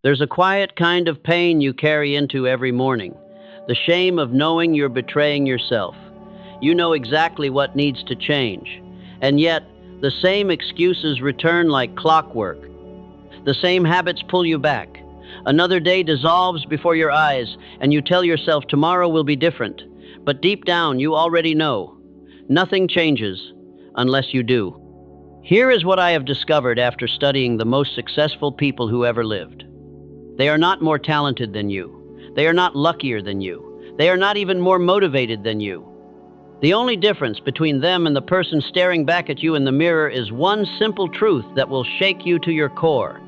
There's a quiet kind of pain you carry into every morning, the shame of knowing you're betraying yourself. You know exactly what needs to change, and yet the same excuses return like clockwork. The same habits pull you back. Another day dissolves before your eyes, and you tell yourself tomorrow will be different. But deep down, you already know. Nothing changes unless you do. Here is what I have discovered after studying the most successful people who ever lived. They are not more talented than you. They are not luckier than you. They are not even more motivated than you. The only difference between them and the person staring back at you in the mirror is one simple truth that will shake you to your core.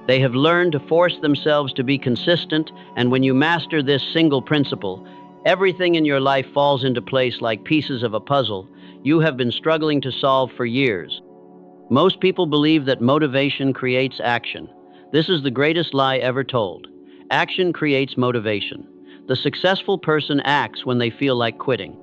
They have learned to force themselves to be consistent, and when you master this single principle, everything in your life falls into place like pieces of a puzzle you have been struggling to solve for years. Most people believe that motivation creates action. This is the greatest lie ever told. Action creates motivation. The successful person acts when they feel like quitting.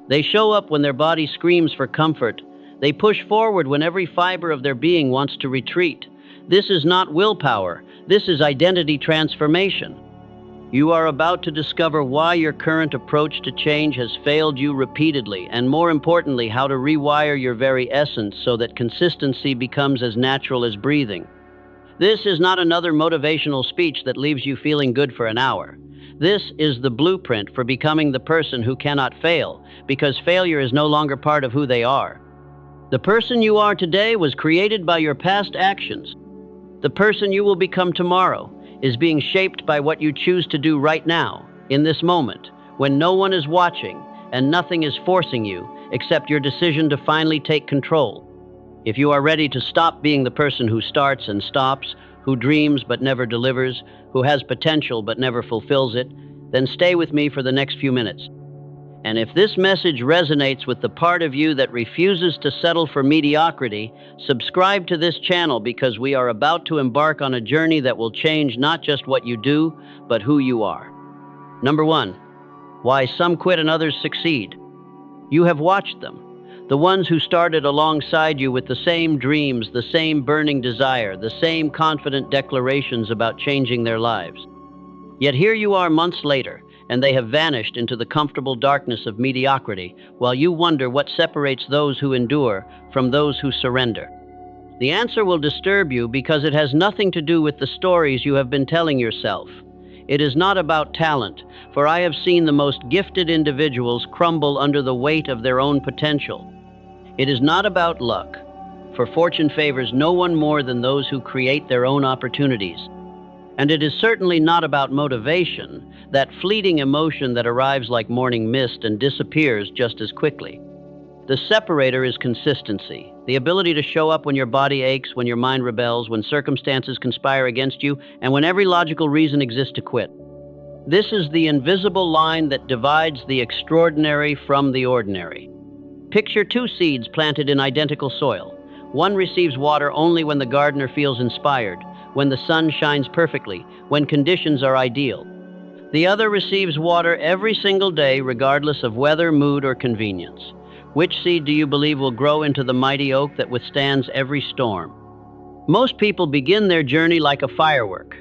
They show up when their body screams for comfort. They push forward when every fiber of their being wants to retreat. This is not willpower. This is identity transformation. You are about to discover why your current approach to change has failed you repeatedly, and more importantly, how to rewire your very essence so that consistency becomes as natural as breathing. This is not another motivational speech that leaves you feeling good for an hour. This is the blueprint for becoming the person who cannot fail, because failure is no longer part of who they are. The person you are today was created by your past actions. The person you will become tomorrow is being shaped by what you choose to do right now, in this moment, when no one is watching and nothing is forcing you except your decision to finally take control. If you are ready to stop being the person who starts and stops, who dreams but never delivers, who has potential but never fulfills it, then stay with me for the next few minutes. And if this message resonates with the part of you that refuses to settle for mediocrity, subscribe to this channel, because we are about to embark on a journey that will change not just what you do, but who you are. Number 1, why some quit and others succeed. You have watched them. The ones who started alongside you with the same dreams, the same burning desire, the same confident declarations about changing their lives. Yet here you are months later, and they have vanished into the comfortable darkness of mediocrity, while you wonder what separates those who endure from those who surrender. The answer will disturb you because it has nothing to do with the stories you have been telling yourself. It is not about talent, for I have seen the most gifted individuals crumble under the weight of their own potential. It is not about luck, for fortune favors no one more than those who create their own opportunities. And it is certainly not about motivation, that fleeting emotion that arrives like morning mist and disappears just as quickly. The separator is consistency, the ability to show up when your body aches, when your mind rebels, when circumstances conspire against you, and when every logical reason exists to quit. This is the invisible line that divides the extraordinary from the ordinary. Picture two seeds planted in identical soil. One receives water only when the gardener feels inspired, when the sun shines perfectly, when conditions are ideal. The other receives water every single day, regardless of weather, mood, or convenience. Which seed do you believe will grow into the mighty oak that withstands every storm? Most people begin their journey like a firework.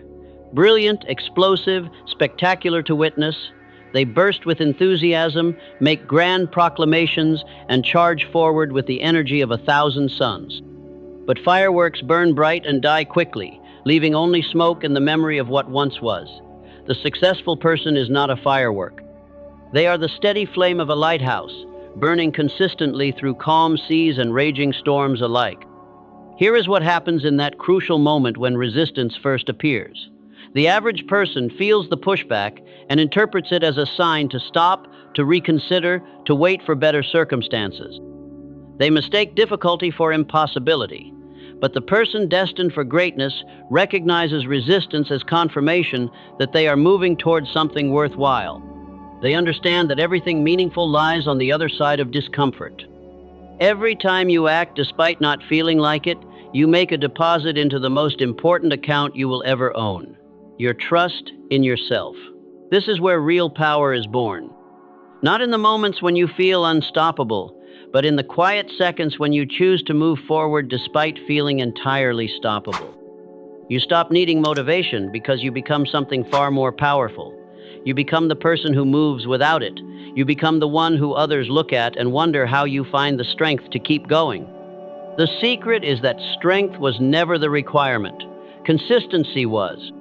Brilliant, explosive, spectacular to witness. They burst with enthusiasm, make grand proclamations, and charge forward with the energy of 1,000 suns. But fireworks burn bright and die quickly, leaving only smoke and the memory of what once was. The successful person is not a firework. They are the steady flame of a lighthouse, burning consistently through calm seas and raging storms alike. Here is what happens in that crucial moment when resistance first appears. The average person feels the pushback and interprets it as a sign to stop, to reconsider, to wait for better circumstances. They mistake difficulty for impossibility. But the person destined for greatness recognizes resistance as confirmation that they are moving towards something worthwhile. They understand that everything meaningful lies on the other side of discomfort. Every time you act despite not feeling like it, you make a deposit into the most important account you will ever own: your trust in yourself. This is where real power is born. Not in the moments when you feel unstoppable, but in the quiet seconds when you choose to move forward despite feeling entirely stoppable. You stop needing motivation because you become something far more powerful. You become the person who moves without it. You become the one who others look at and wonder how you find the strength to keep going. The secret is that strength was never the requirement. Consistency was.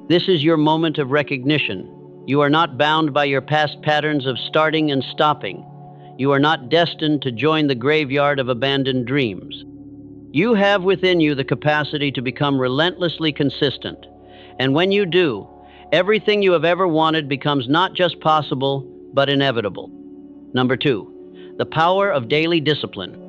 This is your moment of recognition. You are not bound by your past patterns of starting and stopping. You are not destined to join the graveyard of abandoned dreams. You have within you the capacity to become relentlessly consistent. And when you do, everything you have ever wanted becomes not just possible, but inevitable. Number 2, the power of daily discipline.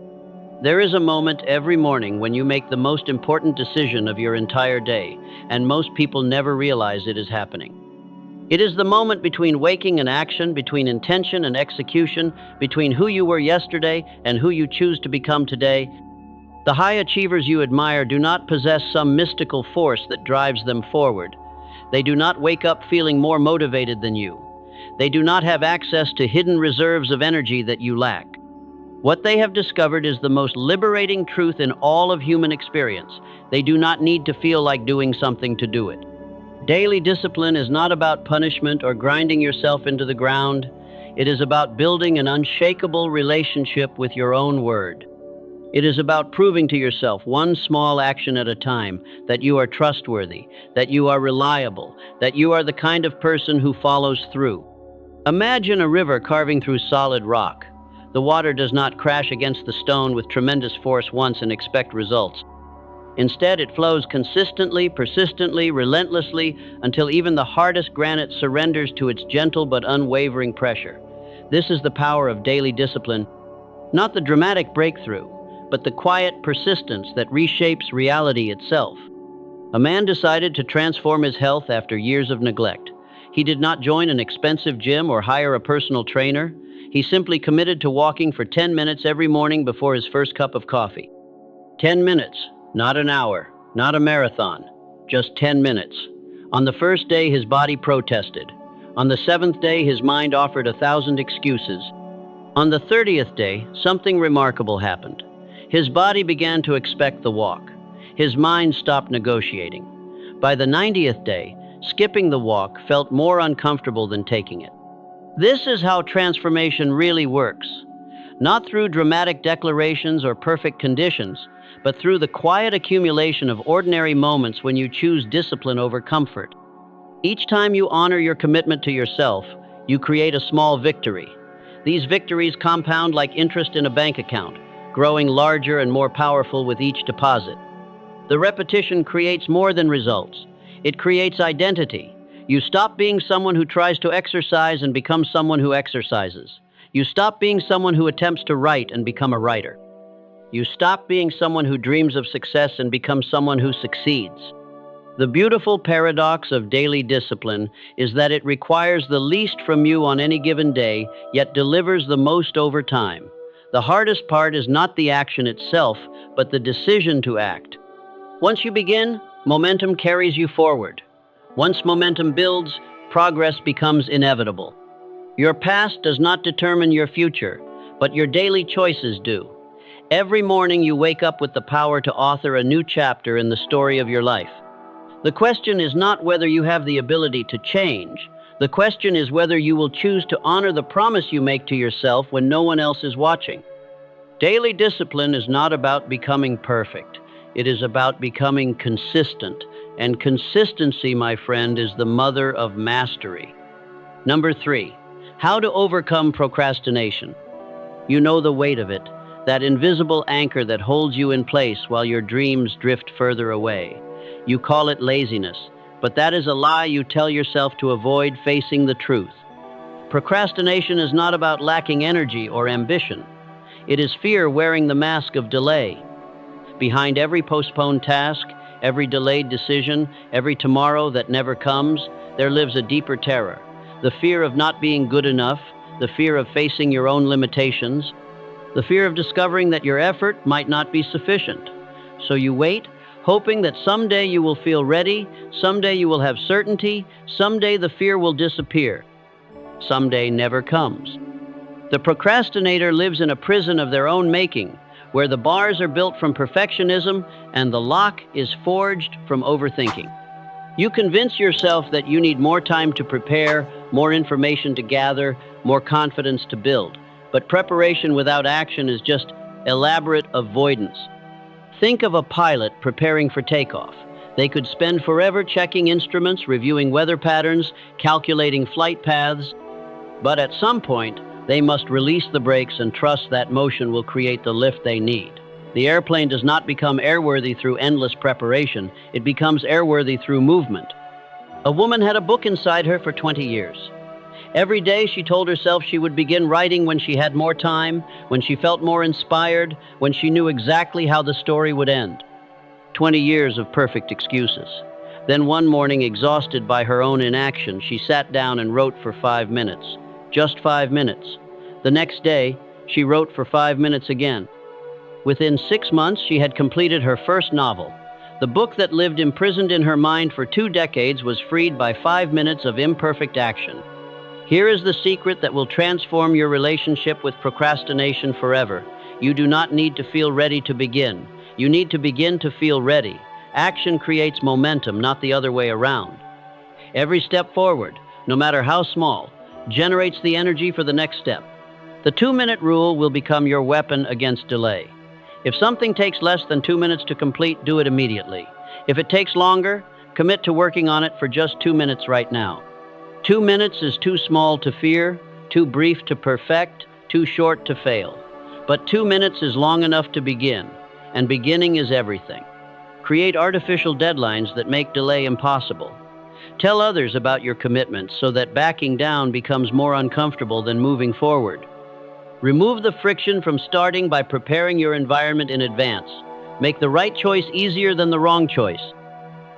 There is a moment every morning when you make the most important decision of your entire day, and most people never realize it is happening. It is the moment between waking and action, between intention and execution, between who you were yesterday and who you choose to become today. The high achievers you admire do not possess some mystical force that drives them forward. They do not wake up feeling more motivated than you. They do not have access to hidden reserves of energy that you lack. What they have discovered is the most liberating truth in all of human experience. They do not need to feel like doing something to do it. Daily discipline is not about punishment or grinding yourself into the ground. It is about building an unshakable relationship with your own word. It is about proving to yourself, one small action at a time, that you are trustworthy, that you are reliable, that you are the kind of person who follows through. Imagine a river carving through solid rock. The water does not crash against the stone with tremendous force once and expect results. Instead, it flows consistently, persistently, relentlessly, until even the hardest granite surrenders to its gentle but unwavering pressure. This is the power of daily discipline, not the dramatic breakthrough, but the quiet persistence that reshapes reality itself. A man decided to transform his health after years of neglect. He did not join an expensive gym or hire a personal trainer. He simply committed to walking for 10 minutes every morning before his first cup of coffee. 10 minutes, not an hour, not a marathon, just 10 minutes. On the first day, his body protested. On the 7th day, his mind offered 1,000 excuses. On the 30th day, something remarkable happened. His body began to expect the walk. His mind stopped negotiating. By the 90th day, skipping the walk felt more uncomfortable than taking it. This is how transformation really works. Not through dramatic declarations or perfect conditions, but through the quiet accumulation of ordinary moments when you choose discipline over comfort. Each time you honor your commitment to yourself, you create a small victory. These victories compound like interest in a bank account, growing larger and more powerful with each deposit. The repetition creates more than results. It creates identity. You stop being someone who tries to exercise and become someone who exercises. You stop being someone who attempts to write and become a writer. You stop being someone who dreams of success and become someone who succeeds. The beautiful paradox of daily discipline is that it requires the least from you on any given day, yet delivers the most over time. The hardest part is not the action itself, but the decision to act. Once you begin, momentum carries you forward. Once momentum builds, progress becomes inevitable. Your past does not determine your future, but your daily choices do. Every morning you wake up with the power to author a new chapter in the story of your life. The question is not whether you have the ability to change. The question is whether you will choose to honor the promise you make to yourself when no one else is watching. Daily discipline is not about becoming perfect. It is about becoming consistent. And consistency, my friend, is the mother of mastery. Number 3, how to overcome procrastination. You know the weight of it, that invisible anchor that holds you in place while your dreams drift further away. You call it laziness, but that is a lie you tell yourself to avoid facing the truth. Procrastination is not about lacking energy or ambition. It is fear wearing the mask of delay. Behind every postponed task, every delayed decision, every tomorrow that never comes, there lives a deeper terror. The fear of not being good enough, the fear of facing your own limitations, the fear of discovering that your effort might not be sufficient. So you wait, hoping that someday you will feel ready, someday you will have certainty, someday the fear will disappear. Someday never comes. The procrastinator lives in a prison of their own making, where the bars are built from perfectionism and the lock is forged from overthinking. You convince yourself that you need more time to prepare, more information to gather, more confidence to build. But preparation without action is just elaborate avoidance. Think of a pilot preparing for takeoff. They could spend forever checking instruments, reviewing weather patterns, calculating flight paths, but at some point, they must release the brakes and trust that motion will create the lift they need. The airplane does not become airworthy through endless preparation. It becomes airworthy through movement. A woman had a book inside her for 20 years. Every day she told herself she would begin writing when she had more time, when she felt more inspired, when she knew exactly how the story would end. 20 years of perfect excuses. Then one morning, exhausted by her own inaction, she sat down and wrote for 5 minutes. Just 5 minutes. The next day, she wrote for 5 minutes again. Within 6 months, she had completed her first novel. The book that lived imprisoned in her mind for 2 decades was freed by 5 minutes of imperfect action. Here is the secret that will transform your relationship with procrastination forever. You do not need to feel ready to begin. You need to begin to feel ready. Action creates momentum, not the other way around. Every step forward, no matter how small, generates the energy for the next step. The 2-minute rule will become your weapon against delay. If something takes less than 2 minutes to complete, do it immediately. If it takes longer, commit to working on it for just 2 minutes right now. 2 minutes is too small to fear, too brief to perfect, too short to fail. But 2 minutes is long enough to begin, and beginning is everything. Create artificial deadlines that make delay impossible. Tell others about your commitments so that backing down becomes more uncomfortable than moving forward. Remove the friction from starting by preparing your environment in advance. Make the right choice easier than the wrong choice.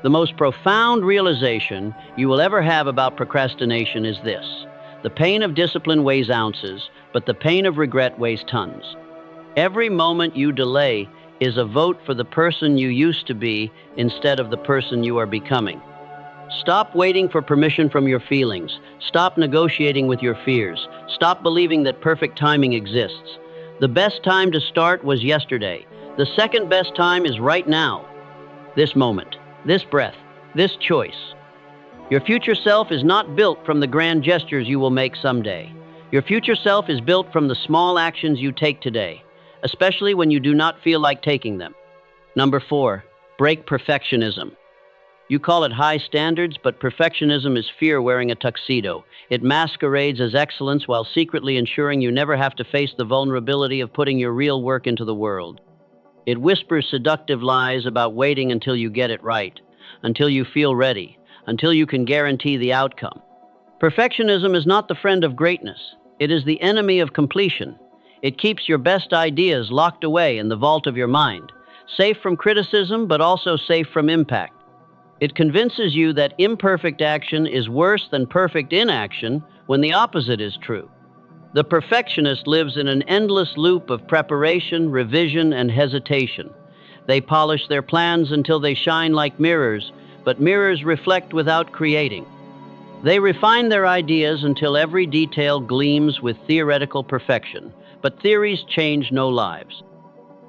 The most profound realization you will ever have about procrastination is this: the pain of discipline weighs ounces, but the pain of regret weighs tons. Every moment you delay is a vote for the person you used to be instead of the person you are becoming. Stop waiting for permission from your feelings. Stop negotiating with your fears. Stop believing that perfect timing exists. The best time to start was yesterday. The second best time is right now. This moment, this breath, this choice. Your future self is not built from the grand gestures you will make someday. Your future self is built from the small actions you take today, especially when you do not feel like taking them. Number 4, break perfectionism. You call it high standards, but perfectionism is fear wearing a tuxedo. It masquerades as excellence while secretly ensuring you never have to face the vulnerability of putting your real work into the world. It whispers seductive lies about waiting until you get it right, until you feel ready, until you can guarantee the outcome. Perfectionism is not the friend of greatness. It is the enemy of completion. It keeps your best ideas locked away in the vault of your mind, safe from criticism, but also safe from impact. It convinces you that imperfect action is worse than perfect inaction when the opposite is true. The perfectionist lives in an endless loop of preparation, revision, and hesitation. They polish their plans until they shine like mirrors, but mirrors reflect without creating. They refine their ideas until every detail gleams with theoretical perfection, but theories change no lives.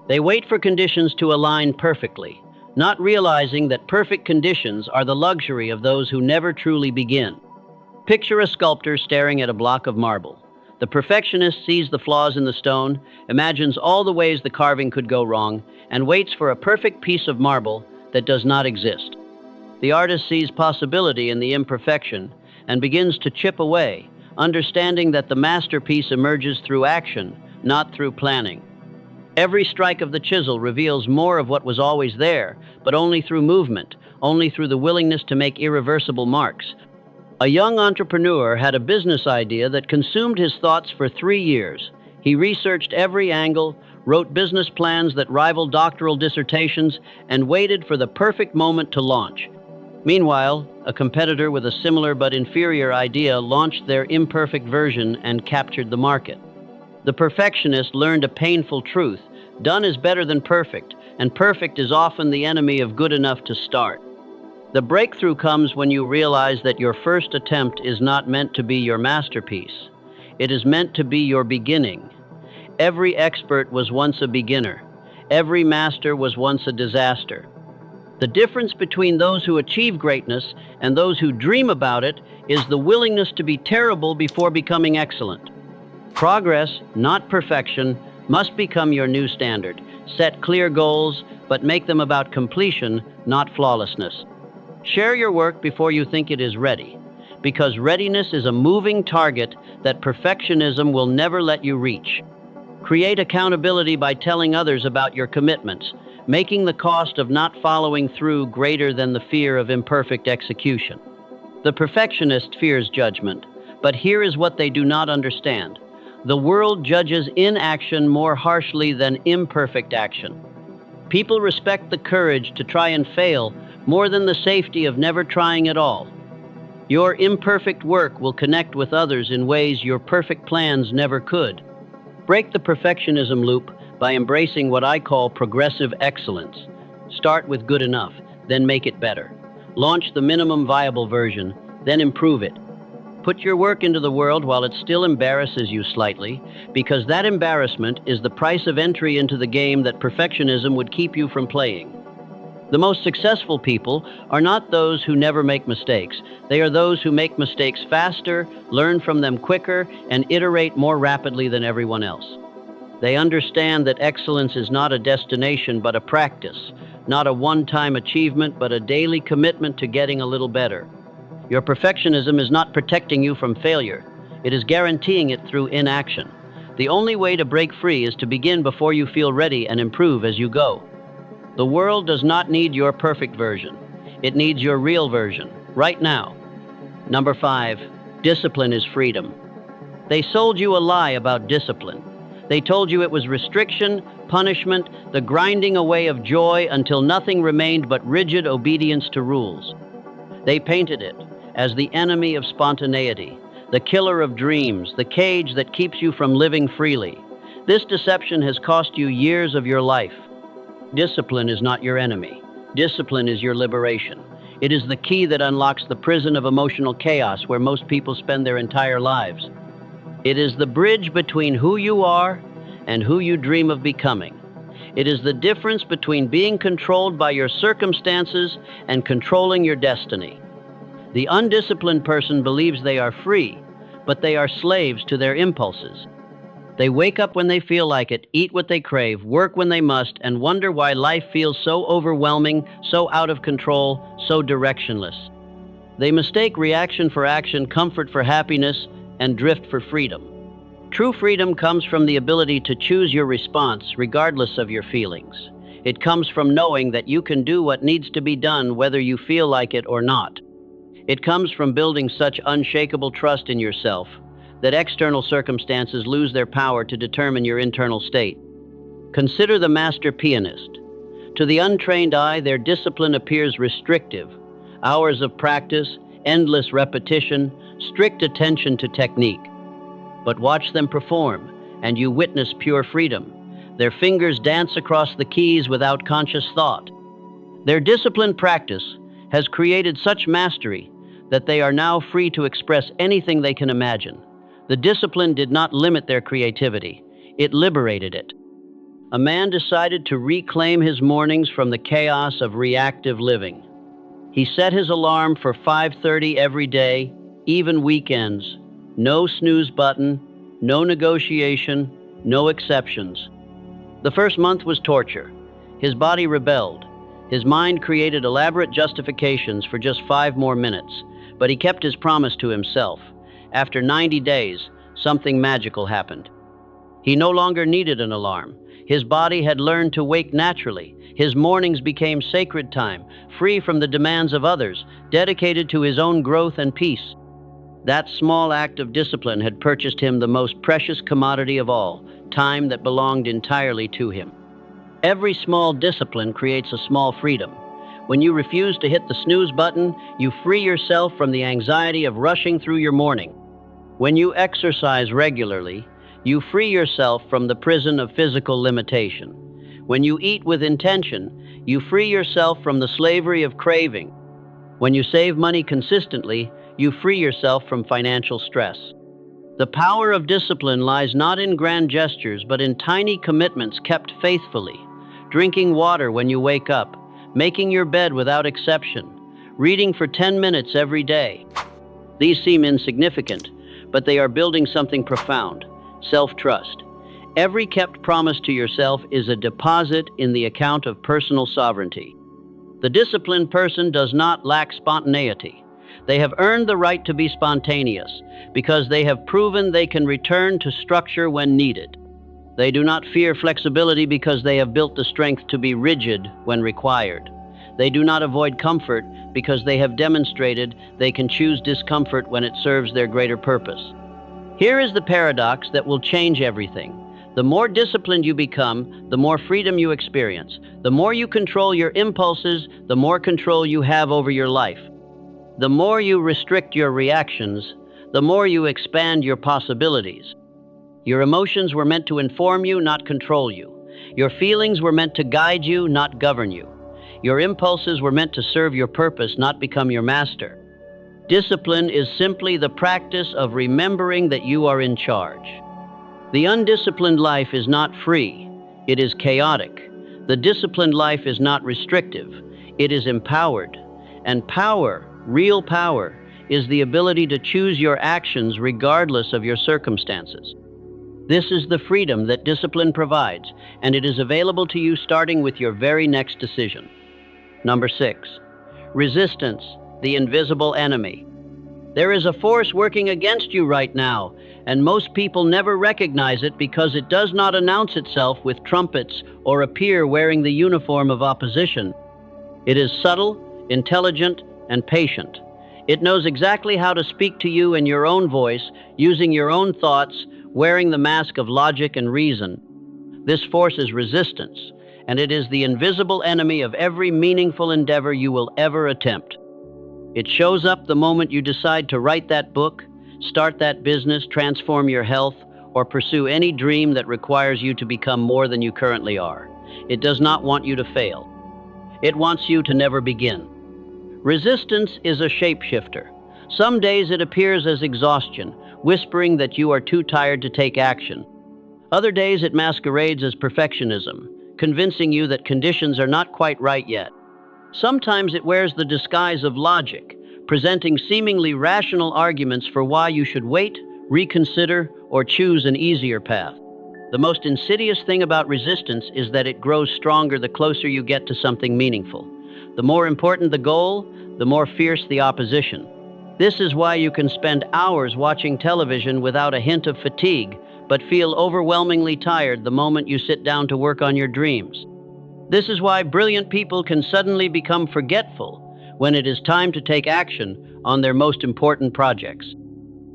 They wait for conditions to align perfectly, not realizing that perfect conditions are the luxury of those who never truly begin. Picture a sculptor staring at a block of marble. The perfectionist sees the flaws in the stone, imagines all the ways the carving could go wrong, and waits for a perfect piece of marble that does not exist. The artist sees possibility in the imperfection and begins to chip away, understanding that the masterpiece emerges through action, not through planning. Every strike of the chisel reveals more of what was always there, but only through movement, only through the willingness to make irreversible marks. A young entrepreneur had a business idea that consumed his thoughts for 3 years. He researched every angle, wrote business plans that rivaled doctoral dissertations, and waited for the perfect moment to launch. Meanwhile, a competitor with a similar but inferior idea launched their imperfect version and captured the market. The perfectionist learned a painful truth: done is better than perfect, and perfect is often the enemy of good enough to start. The breakthrough comes when you realize that your first attempt is not meant to be your masterpiece. It is meant to be your beginning. Every expert was once a beginner. Every master was once a disaster. The difference between those who achieve greatness and those who dream about it is the willingness to be terrible before becoming excellent. Progress, not perfection, must become your new standard. Set clear goals, but make them about completion, not flawlessness. Share your work before you think it is ready, because readiness is a moving target that perfectionism will never let you reach. Create accountability by telling others about your commitments, making the cost of not following through greater than the fear of imperfect execution. The perfectionist fears judgment, but here is what they do not understand. The world judges inaction more harshly than imperfect action. People respect the courage to try and fail more than the safety of never trying at all. Your imperfect work will connect with others in ways your perfect plans never could. Break the perfectionism loop by embracing what I call progressive excellence. Start with good enough, then make it better. Launch the minimum viable version, then improve it. Put your work into the world while it still embarrasses you slightly, because that embarrassment is the price of entry into the game that perfectionism would keep you from playing. The most successful people are not those who never make mistakes. They are those who make mistakes faster, learn from them quicker, and iterate more rapidly than everyone else. They understand that excellence is not a destination but a practice, not a one-time achievement but a daily commitment to getting a little better. Your perfectionism is not protecting you from failure. It is guaranteeing it through inaction. The only way to break free is to begin before you feel ready and improve as you go. The world does not need your perfect version. It needs your real version, right now. Number 5, discipline is freedom. They sold you a lie about discipline. They told you it was restriction, punishment, the grinding away of joy until nothing remained but rigid obedience to rules. They painted it as the enemy of spontaneity, the killer of dreams, the cage that keeps you from living freely. This deception has cost you years of your life. Discipline is not your enemy. Discipline is your liberation. It is the key that unlocks the prison of emotional chaos where most people spend their entire lives. It is the bridge between who you are and who you dream of becoming. It is the difference between being controlled by your circumstances and controlling your destiny. The undisciplined person believes they are free, but they are slaves to their impulses. They wake up when they feel like it, eat what they crave, work when they must, and wonder why life feels so overwhelming, so out of control, so directionless. They mistake reaction for action, comfort for happiness, and drift for freedom. True freedom comes from the ability to choose your response regardless of your feelings. It comes from knowing that you can do what needs to be done whether you feel like it or not. It comes from building such unshakable trust in yourself that external circumstances lose their power to determine your internal state. Consider the master pianist. To the untrained eye, their discipline appears restrictive. Hours of practice, endless repetition, strict attention to technique. But watch them perform, and you witness pure freedom. Their fingers dance across the keys without conscious thought. Their disciplined practice has created such mastery that they are now free to express anything they can imagine. The discipline did not limit their creativity. It liberated it. A man decided to reclaim his mornings from the chaos of reactive living. He set his alarm for 5:30 every day, even weekends. No snooze button, no negotiation, no exceptions. The first month was torture. His body rebelled. His mind created elaborate justifications for just 5 more minutes, but he kept his promise to himself. After 90 days, something magical happened. He no longer needed an alarm. His body had learned to wake naturally. His mornings became sacred time, free from the demands of others, dedicated to his own growth and peace. That small act of discipline had purchased him the most precious commodity of all, time that belonged entirely to him. Every small discipline creates a small freedom. When you refuse to hit the snooze button, you free yourself from the anxiety of rushing through your morning. When you exercise regularly, you free yourself from the prison of physical limitation. When you eat with intention, you free yourself from the slavery of craving. When you save money consistently, you free yourself from financial stress. The power of discipline lies not in grand gestures, but in tiny commitments kept faithfully. drinking water when you wake up, making your bed without exception, reading for 10 minutes every day. These seem insignificant, but they are building something profound: self-trust. Every kept promise to yourself is a deposit in the account of personal sovereignty. The disciplined person does not lack spontaneity. They have earned the right to be spontaneous because they have proven they can return to structure when needed. They do not fear flexibility because they have built the strength to be rigid when required. They do not avoid comfort because they have demonstrated they can choose discomfort when it serves their greater purpose. Here is the paradox that will change everything. The more disciplined you become, the more freedom you experience. The more you control your impulses, the more control you have over your life. The more you restrict your reactions, the more you expand your possibilities. Your emotions were meant to inform you, not control you. Your feelings were meant to guide you, not govern you. Your impulses were meant to serve your purpose, not become your master. Discipline is simply the practice of remembering that you are in charge. The undisciplined life is not free, it is chaotic. The disciplined life is not restrictive, it is empowered. And power, real power, is the ability to choose your actions regardless of your circumstances. This is the freedom that discipline provides, and it is available to you starting with your very next decision. Number 6, resistance, the invisible enemy. There is a force working against you right now, and most people never recognize it because it does not announce itself with trumpets or appear wearing the uniform of opposition. It is subtle, intelligent, and patient. It knows exactly how to speak to you in your own voice, using your own thoughts, wearing the mask of logic and reason. This force is resistance, and it is the invisible enemy of every meaningful endeavor you will ever attempt. It shows up the moment you decide to write that book, start that business, transform your health, or pursue any dream that requires you to become more than you currently are. It does not want you to fail. It wants you to never begin. Resistance is a shapeshifter. Some days it appears as exhaustion, whispering that you are too tired to take action. Other days it masquerades as perfectionism, convincing you that conditions are not quite right yet. Sometimes it wears the disguise of logic, presenting seemingly rational arguments for why you should wait, reconsider, or choose an easier path. The most insidious thing about resistance is that it grows stronger the closer you get to something meaningful. The more important the goal, the more fierce the opposition. This is why you can spend hours watching television without a hint of fatigue, but feel overwhelmingly tired the moment you sit down to work on your dreams. This is why brilliant people can suddenly become forgetful when it is time to take action on their most important projects.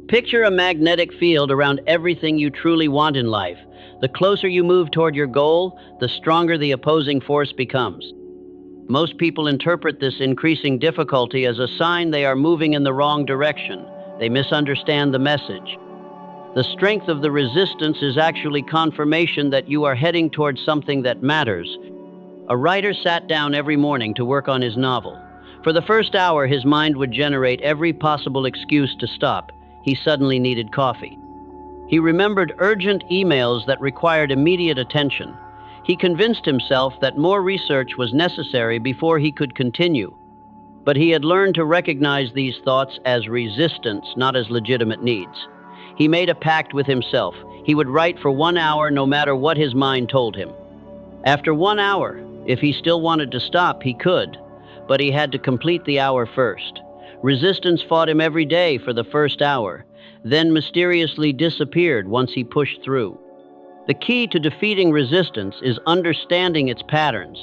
Picture a magnetic field around everything you truly want in life. The closer you move toward your goal, the stronger the opposing force becomes. Most people interpret this increasing difficulty as a sign they are moving in the wrong direction. They misunderstand the message. The strength of the resistance is actually confirmation that you are heading towards something that matters. A writer sat down every morning to work on his novel. For the first hour, his mind would generate every possible excuse to stop. He suddenly needed coffee. He remembered urgent emails that required immediate attention. He convinced himself that more research was necessary before he could continue. But he had learned to recognize these thoughts as resistance, not as legitimate needs. He made a pact with himself. He would write for 1 hour no matter what his mind told him. After 1 hour, if he still wanted to stop, he could, but he had to complete the hour first. Resistance fought him every day for the first hour, then mysteriously disappeared once he pushed through. The key to defeating resistance is understanding its patterns.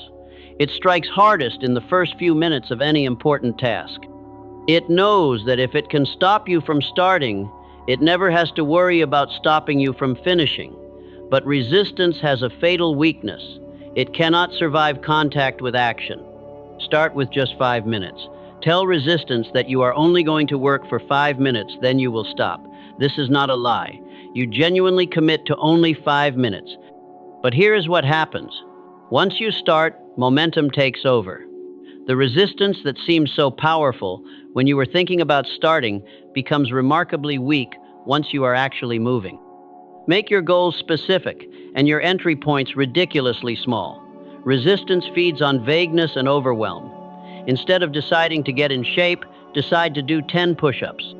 It strikes hardest in the first few minutes of any important task. It knows that if it can stop you from starting, it never has to worry about stopping you from finishing. But resistance has a fatal weakness. It cannot survive contact with action. Start with just 5 minutes. Tell resistance that you are only going to work for 5 minutes, then you will stop. This is not a lie. You genuinely commit to only 5 minutes. But here is what happens. Once you start, momentum takes over. The resistance that seems so powerful when you were thinking about starting becomes remarkably weak once you are actually moving. Make your goals specific and your entry points ridiculously small. Resistance feeds on vagueness and overwhelm. Instead of deciding to get in shape, decide to do 10 push-ups.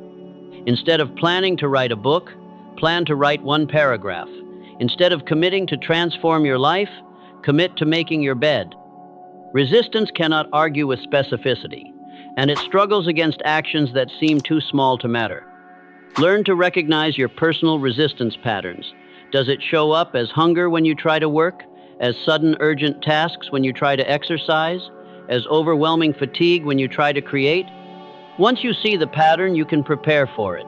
Instead of planning to write a book, plan to write one paragraph. Instead of committing to transform your life, commit to making your bed. Resistance cannot argue with specificity, and it struggles against actions that seem too small to matter. Learn to recognize your personal resistance patterns. Does it show up as hunger when you try to work, as sudden urgent tasks when you try to exercise, as overwhelming fatigue when you try to create? Once you see the pattern, you can prepare for it.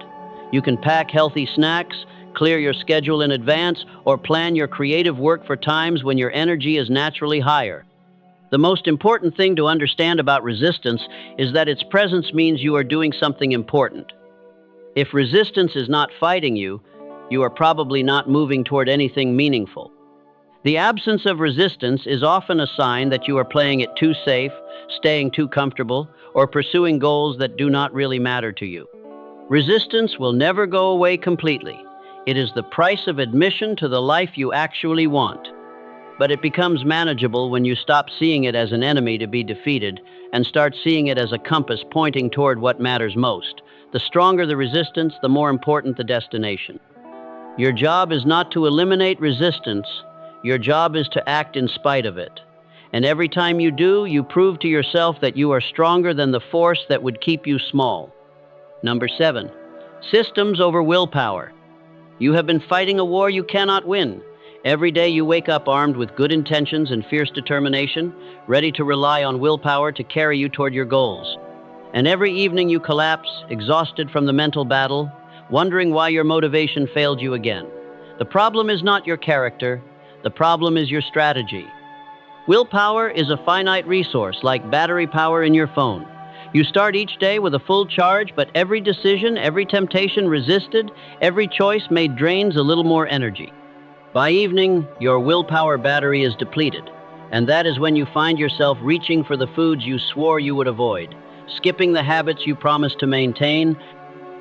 You can pack healthy snacks, clear your schedule in advance, or plan your creative work for times when your energy is naturally higher. The most important thing to understand about resistance is that its presence means you are doing something important. If resistance is not fighting you, you are probably not moving toward anything meaningful. The absence of resistance is often a sign that you are playing it too safe, staying too comfortable, or pursuing goals that do not really matter to you. Resistance will never go away completely. It is the price of admission to the life you actually want. But it becomes manageable when you stop seeing it as an enemy to be defeated and start seeing it as a compass pointing toward what matters most. The stronger the resistance, the more important the destination. Your job is not to eliminate resistance. Your job is to act in spite of it. And every time you do, you prove to yourself that you are stronger than the force that would keep you small. Number 7, systems over willpower. You have been fighting a war you cannot win. Every day you wake up armed with good intentions and fierce determination, ready to rely on willpower to carry you toward your goals. And every evening you collapse, exhausted from the mental battle, wondering why your motivation failed you again. The problem is not your character. The problem is your strategy. Willpower is a finite resource like battery power in your phone. You start each day with a full charge, but every decision, every temptation resisted, every choice made drains a little more energy. By evening, your willpower battery is depleted, and that is when you find yourself reaching for the foods you swore you would avoid, skipping the habits you promised to maintain,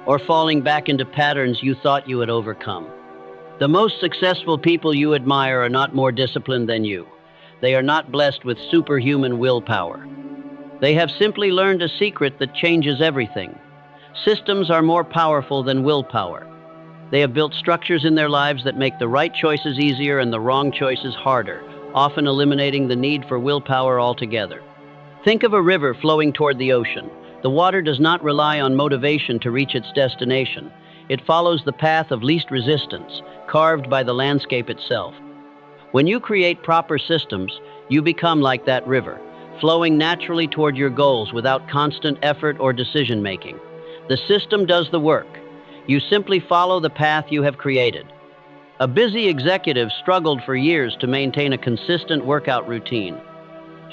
or falling back into patterns you thought you had overcome. The most successful people you admire are not more disciplined than you. They are not blessed with superhuman willpower. They have simply learned a secret that changes everything. Systems are more powerful than willpower. They have built structures in their lives that make the right choices easier and the wrong choices harder, often eliminating the need for willpower altogether. Think of a river flowing toward the ocean. The water does not rely on motivation to reach its destination. It follows the path of least resistance, carved by the landscape itself. When you create proper systems, you become like that river, flowing naturally toward your goals without constant effort or decision-making. The system does the work. You simply follow the path you have created. A busy executive struggled for years to maintain a consistent workout routine.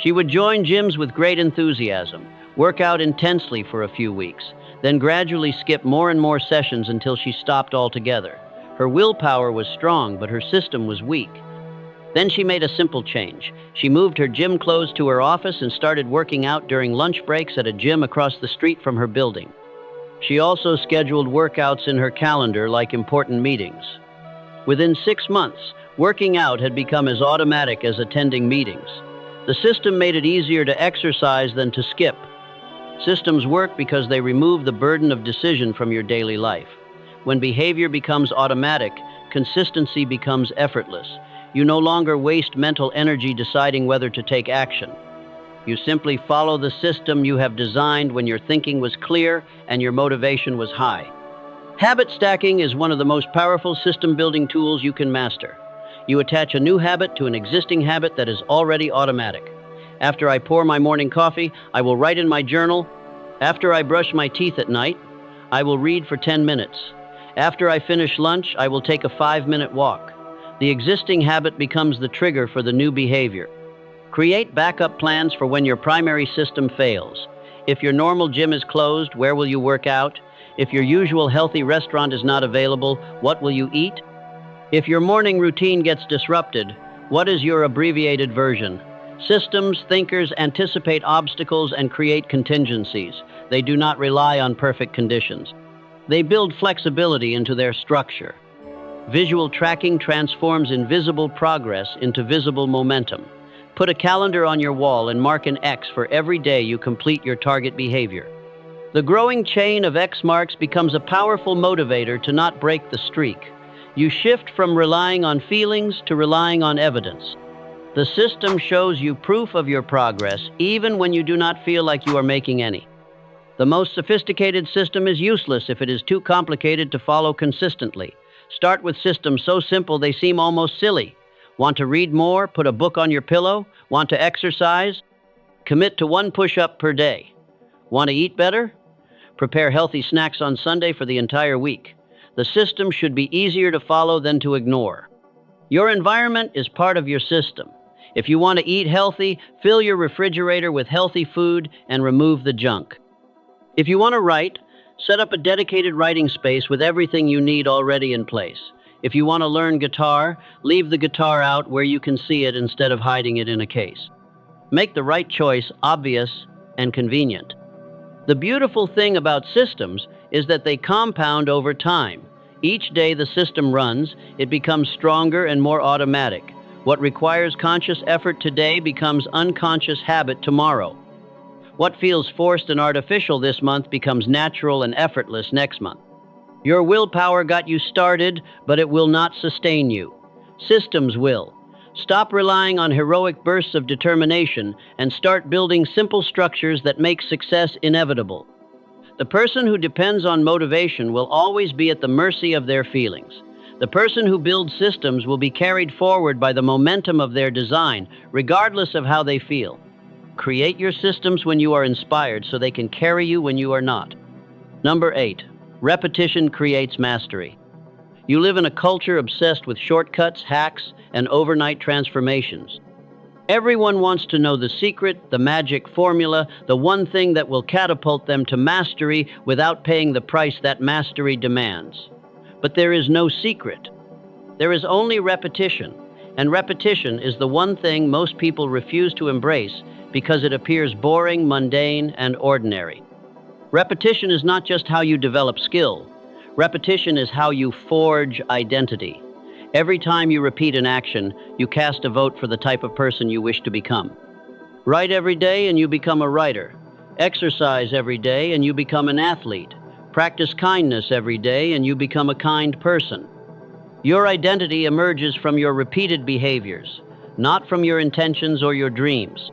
She would join gyms with great enthusiasm, work out intensely for a few weeks, then gradually skip more and more sessions until she stopped altogether. Her willpower was strong, but her system was weak. Then she made a simple change. She moved her gym clothes to her office and started working out during lunch breaks at a gym across the street from her building. She also scheduled workouts in her calendar like important meetings. Within 6 months, working out had become as automatic as attending meetings. The system made it easier to exercise than to skip. Systems work because they remove the burden of decision from your daily life. When behavior becomes automatic, consistency becomes effortless. You no longer waste mental energy deciding whether to take action. You simply follow the system you have designed when your thinking was clear and your motivation was high. Habit stacking is one of the most powerful system-building tools you can master. You attach a new habit to an existing habit that is already automatic. After I pour my morning coffee, I will write in my journal. After I brush my teeth at night, I will read for 10 minutes. After I finish lunch, I will take a 5-minute walk. The existing habit becomes the trigger for the new behavior. Create backup plans for when your primary system fails. If your normal gym is closed, where will you work out? If your usual healthy restaurant is not available, what will you eat? If your morning routine gets disrupted, what is your abbreviated version? Systems thinkers anticipate obstacles and create contingencies. They do not rely on perfect conditions. They build flexibility into their structure. Visual tracking transforms invisible progress into visible momentum. Put a calendar on your wall and mark an X for every day you complete your target behavior. The growing chain of X marks becomes a powerful motivator to not break the streak. You shift from relying on feelings to relying on evidence. The system shows you proof of your progress, even when you do not feel like you are making any. The most sophisticated system is useless if it is too complicated to follow consistently. Start with systems so simple they seem almost silly. Want to read more? Put a book on your pillow. Want to exercise? Commit to 1 push-up per day. Want to eat better? Prepare healthy snacks on Sunday for the entire week. The system should be easier to follow than to ignore. Your environment is part of your system. If you want to eat healthy, fill your refrigerator with healthy food and remove the junk. If you want to write, set up a dedicated writing space with everything you need already in place. If you want to learn guitar, leave the guitar out where you can see it instead of hiding it in a case. Make the right choice obvious and convenient. The beautiful thing about systems is that they compound over time. Each day the system runs, it becomes stronger and more automatic. What requires conscious effort today becomes unconscious habit tomorrow. What feels forced and artificial this month becomes natural and effortless next month. Your willpower got you started, but it will not sustain you. Systems will. Stop relying on heroic bursts of determination and start building simple structures that make success inevitable. The person who depends on motivation will always be at the mercy of their feelings. The person who builds systems will be carried forward by the momentum of their design, regardless of how they feel. Create your systems when you are inspired so they can carry you when you are not. Number 8, repetition creates mastery. You live in a culture obsessed with shortcuts, hacks, and overnight transformations. Everyone wants to know the secret, the magic formula, the one thing that will catapult them to mastery without paying the price that mastery demands. But there is no secret. There is only repetition, and repetition is the one thing most people refuse to embrace because it appears boring, mundane, and ordinary. Repetition is not just how you develop skill. Repetition is how you forge identity. Every time you repeat an action, you cast a vote for the type of person you wish to become. Write every day and you become a writer. Exercise every day and you become an athlete. Practice kindness every day and you become a kind person. Your identity emerges from your repeated behaviors, not from your intentions or your dreams.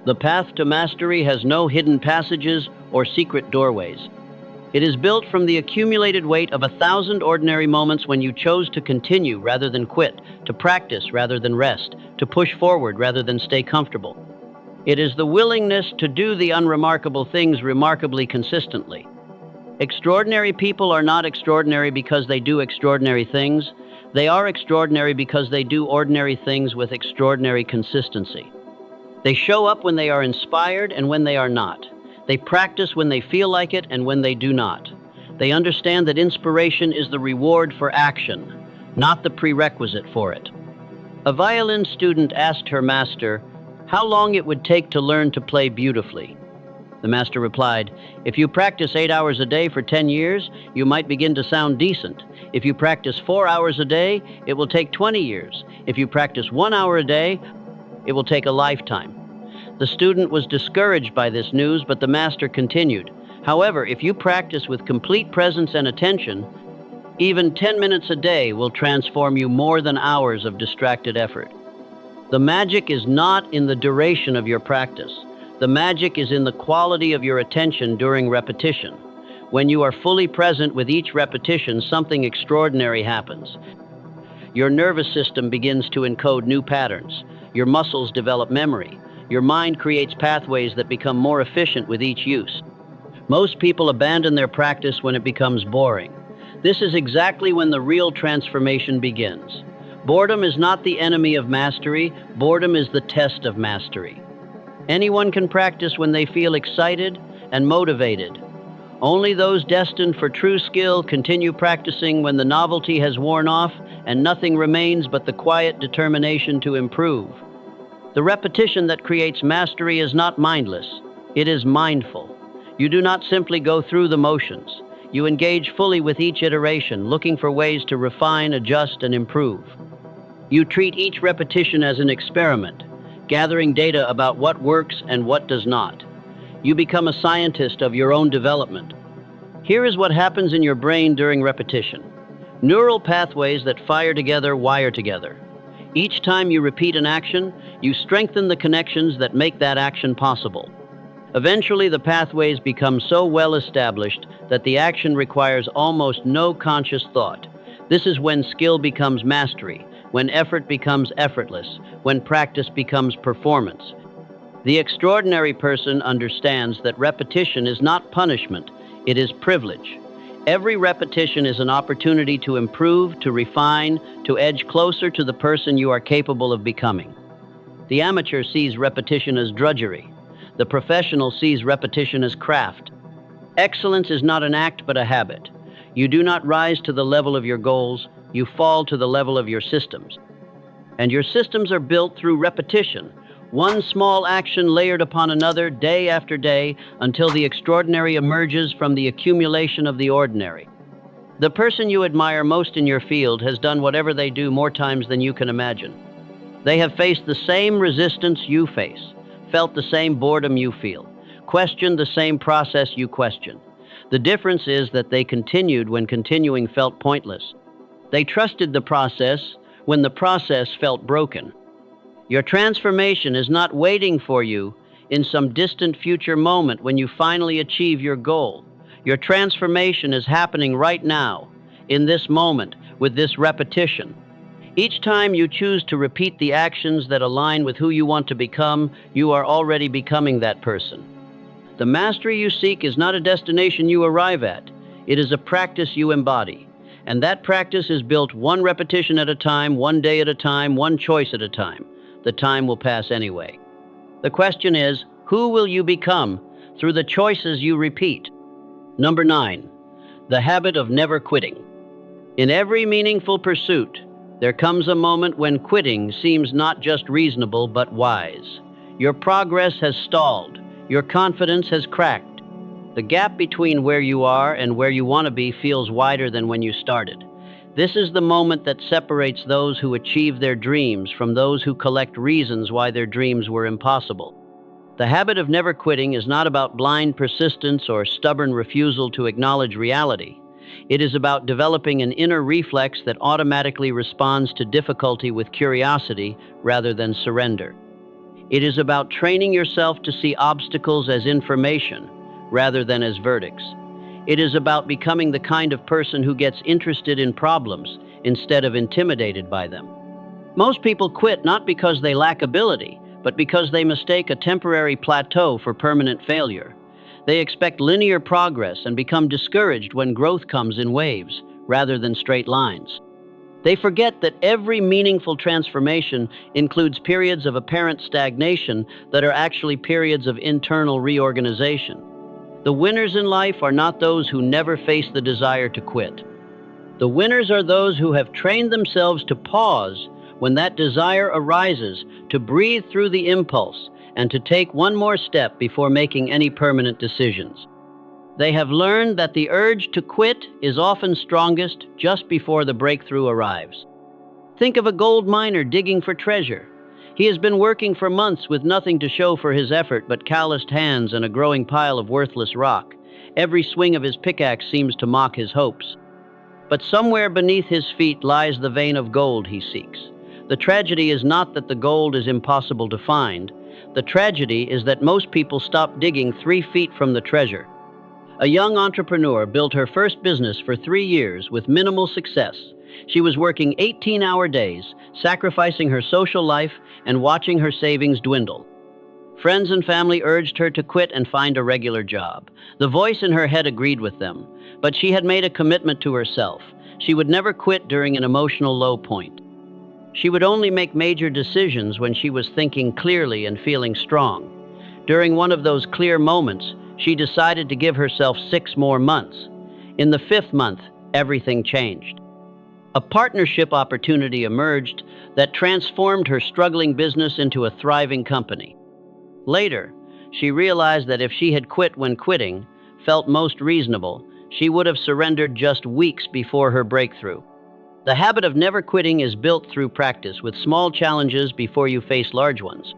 The path to mastery has no hidden passages or secret doorways. It is built from the accumulated weight of 1,000 ordinary moments when you chose to continue rather than quit, to practice rather than rest, to push forward rather than stay comfortable. It is the willingness to do the unremarkable things remarkably consistently. Extraordinary people are not extraordinary because they do extraordinary things. They are extraordinary because they do ordinary things with extraordinary consistency. They show up when they are inspired and when they are not. They practice when they feel like it and when they do not. They understand that inspiration is the reward for action, not the prerequisite for it. A violin student asked her master how long it would take to learn to play beautifully. The master replied, "If you practice 8 hours a day for 10 years, you might begin to sound decent. If you practice 4 hours a day, it will take 20 years. If you practice 1 hour a day, it will take a lifetime." The student was discouraged by this news, but the master continued, "However, if you practice with complete presence and attention, even 10 minutes a day will transform you more than hours of distracted effort." The magic is not in the duration of your practice. The magic is in the quality of your attention during repetition. When you are fully present with each repetition, something extraordinary happens. Your nervous system begins to encode new patterns. Your muscles develop memory. Your mind creates pathways that become more efficient with each use. Most people abandon their practice when it becomes boring. This is exactly when the real transformation begins. Boredom is not the enemy of mastery. Boredom is the test of mastery. Anyone can practice when they feel excited and motivated. Only those destined for true skill continue practicing when the novelty has worn off and nothing remains but the quiet determination to improve. The repetition that creates mastery is not mindless. It is mindful. You do not simply go through the motions. You engage fully with each iteration, looking for ways to refine, adjust, and improve. You treat each repetition as an experiment, gathering data about what works and what does not. You become a scientist of your own development. Here is what happens in your brain during repetition. Neural pathways that fire together wire together. Each time you repeat an action, you strengthen the connections that make that action possible. Eventually, the pathways become so well established that the action requires almost no conscious thought. This is when skill becomes mastery, when effort becomes effortless, when practice becomes performance. The extraordinary person understands that repetition is not punishment, it is privilege. Every repetition is an opportunity to improve, to refine, to edge closer to the person you are capable of becoming. The amateur sees repetition as drudgery. The professional sees repetition as craft. Excellence is not an act but a habit. You do not rise to the level of your goals, you fall to the level of your systems. And your systems are built through repetition, one small action layered upon another day after day until the extraordinary emerges from the accumulation of the ordinary. The person you admire most in your field has done whatever they do more times than you can imagine. They have faced the same resistance you face, felt the same boredom you feel, questioned the same process you question. The difference is that they continued when continuing felt pointless. They trusted the process when the process felt broken. Your transformation is not waiting for you in some distant future moment when you finally achieve your goal. Your transformation is happening right now, in this moment, with this repetition. Each time you choose to repeat the actions that align with who you want to become, you are already becoming that person. The mastery you seek is not a destination you arrive at. It is a practice you embody. And that practice is built one repetition at a time, one day at a time, one choice at a time. The time will pass anyway. The question is, who will you become through the choices you repeat? Number 9, the habit of never quitting. In every meaningful pursuit, there comes a moment when quitting seems not just reasonable but wise. Your progress has stalled. Your confidence has cracked. The gap between where you are and where you want to be feels wider than when you started. This is the moment that separates those who achieve their dreams from those who collect reasons why their dreams were impossible. The habit of never quitting is not about blind persistence or stubborn refusal to acknowledge reality. It is about developing an inner reflex that automatically responds to difficulty with curiosity rather than surrender. It is about training yourself to see obstacles as information rather than as verdicts. It is about becoming the kind of person who gets interested in problems instead of intimidated by them. Most people quit not because they lack ability, but because they mistake a temporary plateau for permanent failure. They expect linear progress and become discouraged when growth comes in waves rather than straight lines. They forget that every meaningful transformation includes periods of apparent stagnation that are actually periods of internal reorganization. The winners in life are not those who never face the desire to quit. The winners are those who have trained themselves to pause when that desire arises, to breathe through the impulse, and to take one more step before making any permanent decisions. They have learned that the urge to quit is often strongest just before the breakthrough arrives. Think of a gold miner digging for treasure. He has been working for months with nothing to show for his effort but calloused hands and a growing pile of worthless rock. Every swing of his pickaxe seems to mock his hopes. But somewhere beneath his feet lies the vein of gold he seeks. The tragedy is not that the gold is impossible to find. The tragedy is that most people stop digging 3 feet from the treasure. A young entrepreneur built her first business for 3 years with minimal success. She was working 18-hour days, sacrificing her social life and watching her savings dwindle. Friends and family urged her to quit and find a regular job. The voice in her head agreed with them, but she had made a commitment to herself. She would never quit during an emotional low point. She would only make major decisions when she was thinking clearly and feeling strong. During one of those clear moments, she decided to give herself 6 more months. In the 5th month, everything changed. A partnership opportunity emerged that transformed her struggling business into a thriving company. Later, she realized that if she had quit when quitting felt most reasonable, she would have surrendered just weeks before her breakthrough. The habit of never quitting is built through practice with small challenges before you face large ones.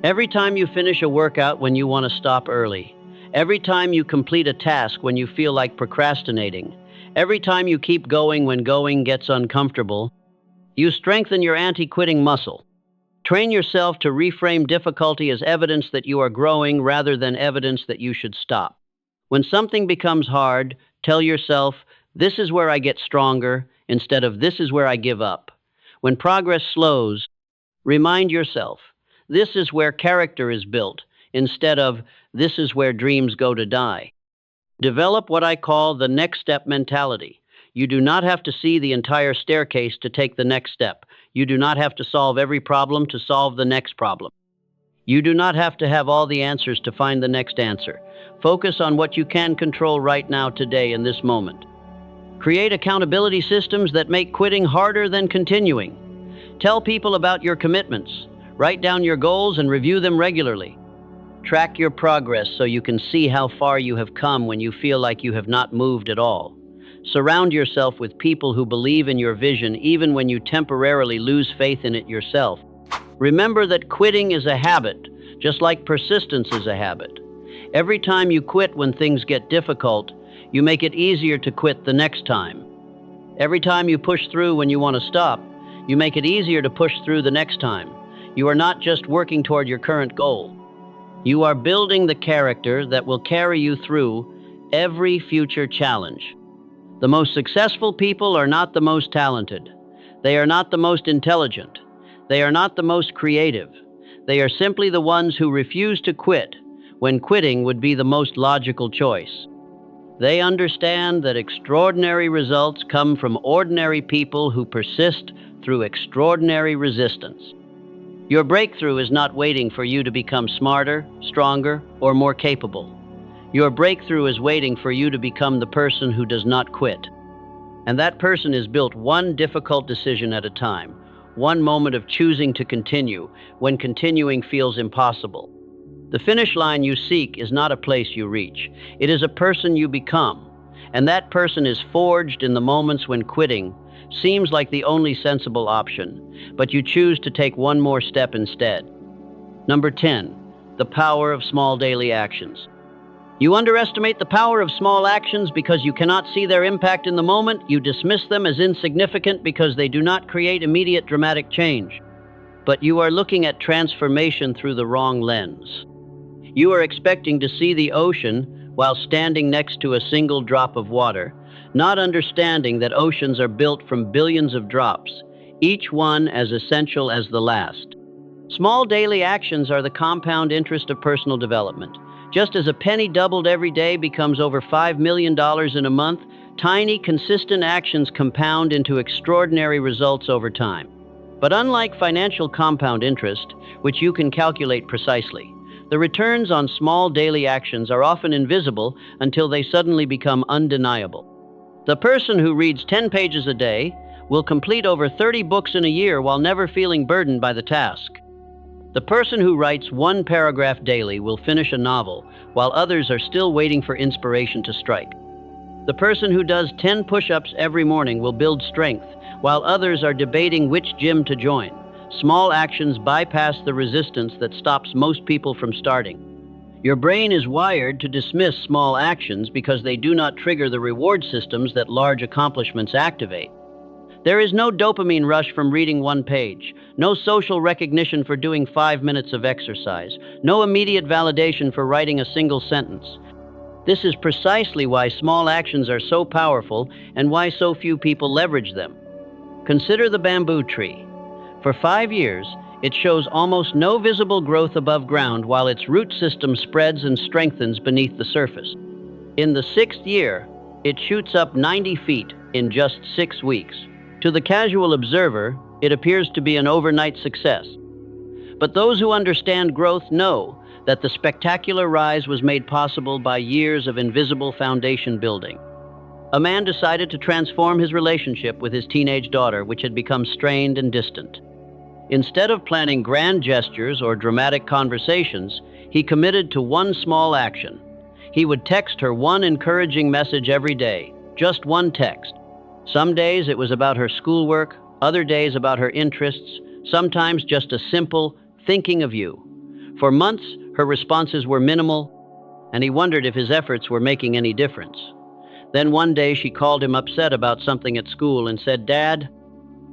Every time you finish a workout when you want to stop early. Every time you complete a task when you feel like procrastinating. Every time you keep going when going gets uncomfortable. You strengthen your anti-quitting muscle. Train yourself to reframe difficulty as evidence that you are growing rather than evidence that you should stop. When something becomes hard, tell yourself, "This is where I get stronger," instead of "This is where I give up." When progress slows, remind yourself, "This is where character is built," instead of "This is where dreams go to die." Develop what I call the next step mentality. You do not have to see the entire staircase to take the next step. You do not have to solve every problem to solve the next problem. You do not have to have all the answers to find the next answer. Focus on what you can control right now, today, in this moment. Create accountability systems that make quitting harder than continuing. Tell people about your commitments. Write down your goals and review them regularly. Track your progress so you can see how far you have come when you feel like you have not moved at all. Surround yourself with people who believe in your vision even when you temporarily lose faith in it yourself. Remember that quitting is a habit, just like persistence is a habit. Every time you quit when things get difficult, you make it easier to quit the next time. Every time you push through when you want to stop, you make it easier to push through the next time. You are not just working toward your current goal. You are building the character that will carry you through every future challenge. The most successful people are not the most talented. They are not the most intelligent. They are not the most creative. They are simply the ones who refuse to quit when quitting would be the most logical choice. They understand that extraordinary results come from ordinary people who persist through extraordinary resistance. Your breakthrough is not waiting for you to become smarter, stronger, or more capable. Your breakthrough is waiting for you to become the person who does not quit. And that person is built one difficult decision at a time, one moment of choosing to continue when continuing feels impossible. The finish line you seek is not a place you reach. It is a person you become. And that person is forged in the moments when quitting seems like the only sensible option, but you choose to take one more step instead. Number 10, the power of small daily actions. You underestimate the power of small actions because you cannot see their impact in the moment. You dismiss them as insignificant because they do not create immediate dramatic change. But you are looking at transformation through the wrong lens. You are expecting to see the ocean while standing next to a single drop of water, not understanding that oceans are built from billions of drops, each one as essential as the last. Small daily actions are the compound interest of personal development. Just as a penny doubled every day becomes over $5 million in a month, tiny, consistent actions compound into extraordinary results over time. But unlike financial compound interest, which you can calculate precisely, the returns on small daily actions are often invisible until they suddenly become undeniable. The person who reads 10 pages a day will complete over 30 books in a year while never feeling burdened by the task. The person who writes one paragraph daily will finish a novel, while others are still waiting for inspiration to strike. The person who does 10 push-ups every morning will build strength, while others are debating which gym to join. Small actions bypass the resistance that stops most people from starting. Your brain is wired to dismiss small actions because they do not trigger the reward systems that large accomplishments activate. There is no dopamine rush from reading one page, no social recognition for doing 5 minutes of exercise, no immediate validation for writing a single sentence. This is precisely why small actions are so powerful and why so few people leverage them. Consider the bamboo tree. For 5 years, it shows almost no visible growth above ground while its root system spreads and strengthens beneath the surface. In the 6th year, it shoots up 90 feet in just 6 weeks. To the casual observer, it appears to be an overnight success. But those who understand growth know that the spectacular rise was made possible by years of invisible foundation building. A man decided to transform his relationship with his teenage daughter, which had become strained and distant. Instead of planning grand gestures or dramatic conversations, he committed to one small action. He would text her one encouraging message every day, just one text. Some days it was about her schoolwork, other days about her interests, sometimes just a simple "thinking of you." For months, her responses were minimal, and he wondered if his efforts were making any difference. Then one day she called him upset about something at school and said, "Dad,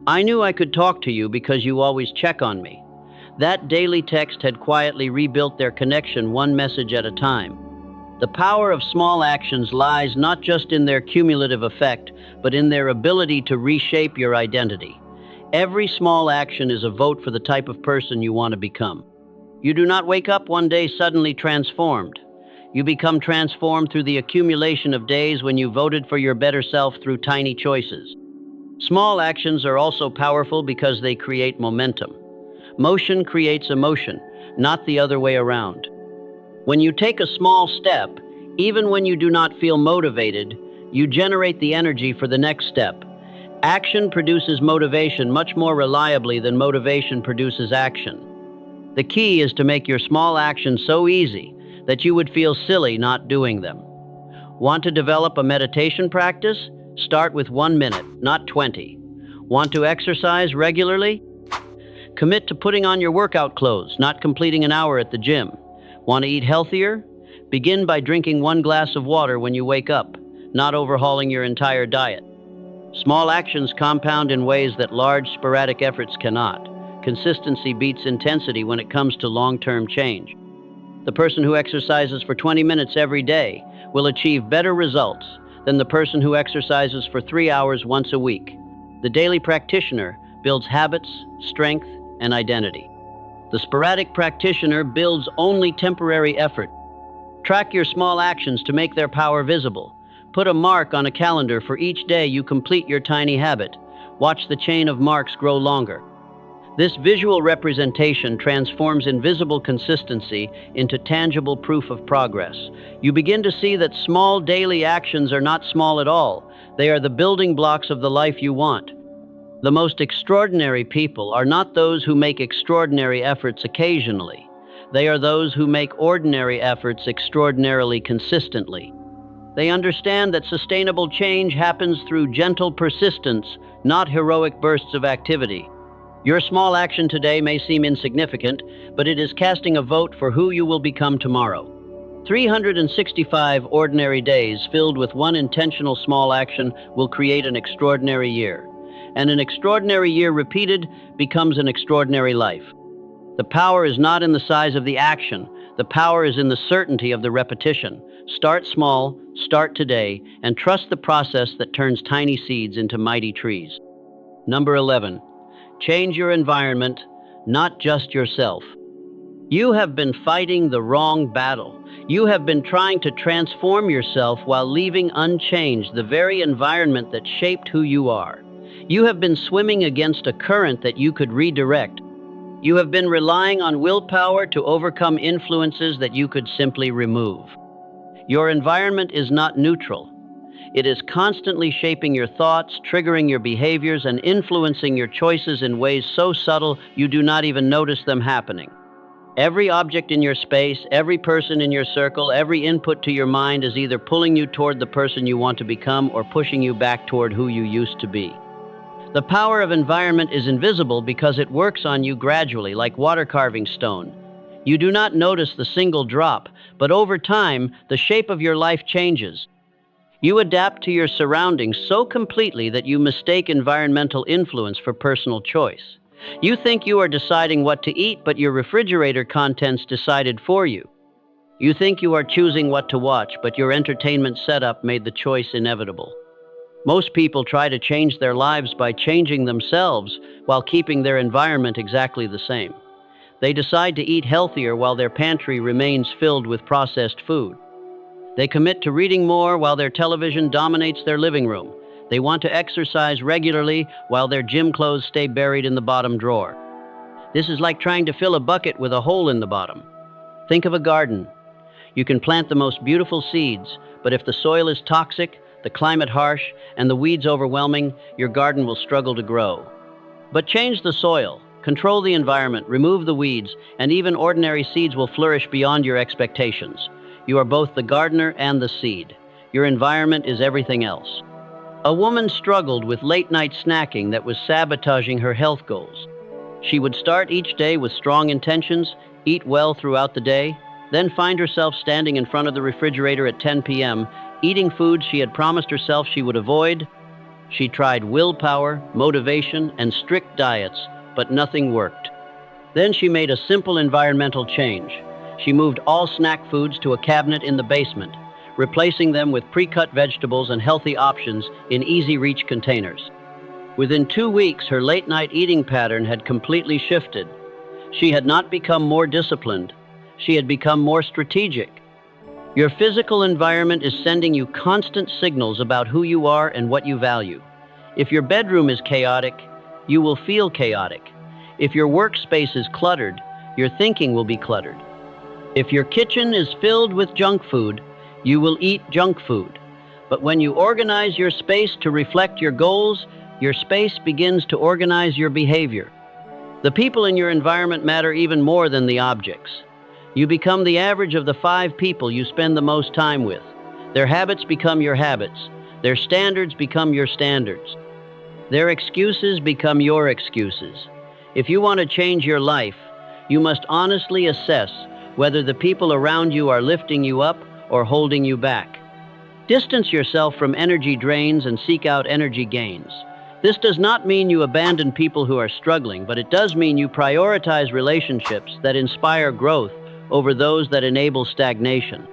I knew I could talk to you because you always check on me." That daily text had quietly rebuilt their connection, one message at a time. The power of small actions lies not just in their cumulative effect, but in their ability to reshape your identity. Every small action is a vote for the type of person you want to become. You do not wake up one day suddenly transformed. You become transformed through the accumulation of days when you voted for your better self through tiny choices. Small actions are also powerful because they create momentum. Motion creates emotion, not the other way around. When you take a small step, even when you do not feel motivated, you generate the energy for the next step. Action produces motivation much more reliably than motivation produces action. The key is to make your small actions so easy that you would feel silly not doing them. Want to develop a meditation practice? Start with 1 minute, not 20. Want to exercise regularly? Commit to putting on your workout clothes, not completing an hour at the gym. Want to eat healthier? Begin by drinking 1 glass of water when you wake up, not overhauling your entire diet. Small actions compound in ways that large, sporadic efforts cannot. Consistency beats intensity when it comes to long-term change. The person who exercises for 20 minutes every day will achieve better results than the person who exercises for 3 hours once a week. The daily practitioner builds habits, strength, and identity. The sporadic practitioner builds only temporary effort. Track your small actions to make their power visible. Put a mark on a calendar for each day you complete your tiny habit. Watch the chain of marks grow longer. This visual representation transforms invisible consistency into tangible proof of progress. You begin to see that small daily actions are not small at all. They are the building blocks of the life you want. The most extraordinary people are not those who make extraordinary efforts occasionally. They are those who make ordinary efforts extraordinarily consistently. They understand that sustainable change happens through gentle persistence, not heroic bursts of activity. Your small action today may seem insignificant, but it is casting a vote for who you will become tomorrow. 365 ordinary days filled with one intentional small action will create an extraordinary year. And an extraordinary year repeated becomes an extraordinary life. The power is not in the size of the action. The power is in the certainty of the repetition. Start small, start today, and trust the process that turns tiny seeds into mighty trees. Number 11. Change your environment, not just yourself. You have been fighting the wrong battle. You have been trying to transform yourself while leaving unchanged the very environment that shaped who you are. You have been swimming against a current that you could redirect. You have been relying on willpower to overcome influences that you could simply remove. Your environment is not neutral. It is constantly shaping your thoughts, triggering your behaviors, and influencing your choices in ways so subtle you do not even notice them happening. Every object in your space, every person in your circle, every input to your mind is either pulling you toward the person you want to become or pushing you back toward who you used to be. The power of environment is invisible because it works on you gradually, like water carving stone. You do not notice the single drop, but over time, the shape of your life changes. You adapt to your surroundings so completely that you mistake environmental influence for personal choice. You think you are deciding what to eat, but your refrigerator contents decided for you. You think you are choosing what to watch, but your entertainment setup made the choice inevitable. Most people try to change their lives by changing themselves while keeping their environment exactly the same. They decide to eat healthier while their pantry remains filled with processed food. They commit to reading more while their television dominates their living room. They want to exercise regularly while their gym clothes stay buried in the bottom drawer. This is like trying to fill a bucket with a hole in the bottom. Think of a garden. You can plant the most beautiful seeds, but if the soil is toxic, the climate harsh, and the weeds overwhelming, your garden will struggle to grow. But change the soil, control the environment, remove the weeds, and even ordinary seeds will flourish beyond your expectations. You are both the gardener and the seed. Your environment is everything else. A woman struggled with late-night snacking that was sabotaging her health goals. She would start each day with strong intentions, eat well throughout the day, then find herself standing in front of the refrigerator at 10 p.m., eating foods she had promised herself she would avoid. She tried willpower, motivation, and strict diets, but nothing worked. Then she made a simple environmental change. She moved all snack foods to a cabinet in the basement, replacing them with pre-cut vegetables and healthy options in easy-reach containers. Within 2 weeks, her late-night eating pattern had completely shifted. She had not become more disciplined. She had become more strategic. Your physical environment is sending you constant signals about who you are and what you value. If your bedroom is chaotic, you will feel chaotic. If your workspace is cluttered, your thinking will be cluttered. If your kitchen is filled with junk food, you will eat junk food. But when you organize your space to reflect your goals, your space begins to organize your behavior. The people in your environment matter even more than the objects. You become the average of the 5 people you spend the most time with. Their habits become your habits. Their standards become your standards. Their excuses become your excuses. If you want to change your life, you must honestly assess whether the people around you are lifting you up or holding you back. Distance yourself from energy drains and seek out energy gains. This does not mean you abandon people who are struggling, but it does mean you prioritize relationships that inspire growth over those that enable stagnation.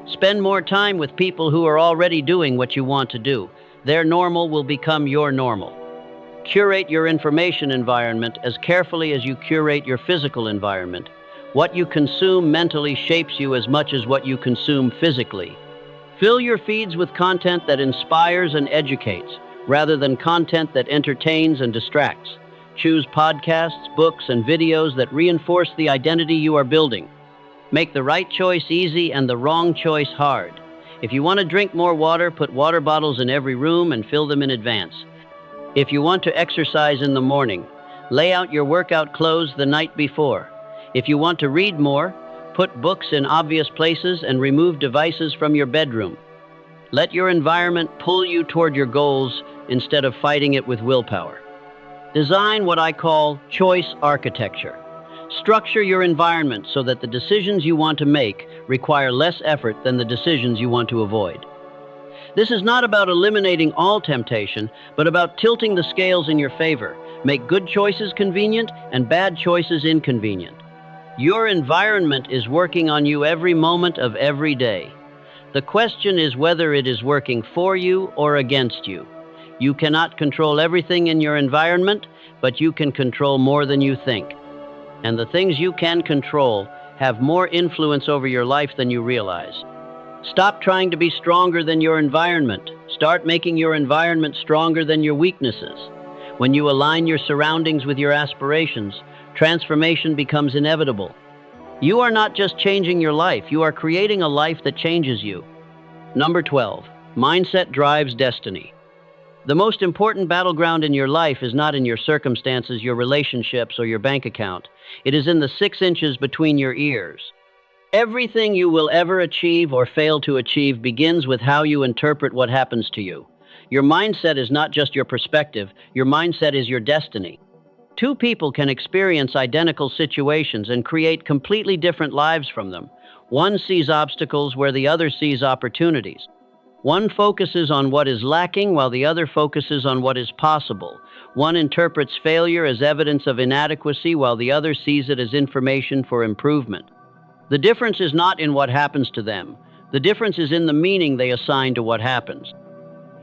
Spend more time with people who are already doing what you want to do. Their normal will become your normal. Curate your information environment as carefully as you curate your physical environment. What you consume mentally shapes you as much as what you consume physically. Fill your feeds with content that inspires and educates, rather than content that entertains and distracts. Choose podcasts, books, and videos that reinforce the identity you are building. Make the right choice easy and the wrong choice hard. If you want to drink more water, put water bottles in every room and fill them in advance. If you want to exercise in the morning, lay out your workout clothes the night before. If you want to read more, put books in obvious places and remove devices from your bedroom. Let your environment pull you toward your goals instead of fighting it with willpower. Design what I call choice architecture. Structure your environment so that the decisions you want to make require less effort than the decisions you want to avoid. This is not about eliminating all temptation, but about tilting the scales in your favor. Make good choices convenient and bad choices inconvenient. Your environment is working on you every moment of every day. The question is whether it is working for you or against you. You cannot control everything in your environment, but you can control more than you think. And the things you can control have more influence over your life than you realize. Stop trying to be stronger than your environment. Start making your environment stronger than your weaknesses. When you align your surroundings with your aspirations, transformation becomes inevitable. You are not just changing your life, you are creating a life that changes you. Number 12, mindset drives destiny. The most important battleground in your life is not in your circumstances, your relationships, or your bank account. It is in the 6 inches between your ears. Everything you will ever achieve or fail to achieve begins with how you interpret what happens to you. Your mindset is not just your perspective, your mindset is your destiny. 2 people can experience identical situations and create completely different lives from them. One sees obstacles where the other sees opportunities. One focuses on what is lacking while the other focuses on what is possible. One interprets failure as evidence of inadequacy while the other sees it as information for improvement. The difference is not in what happens to them. The difference is in the meaning they assign to what happens.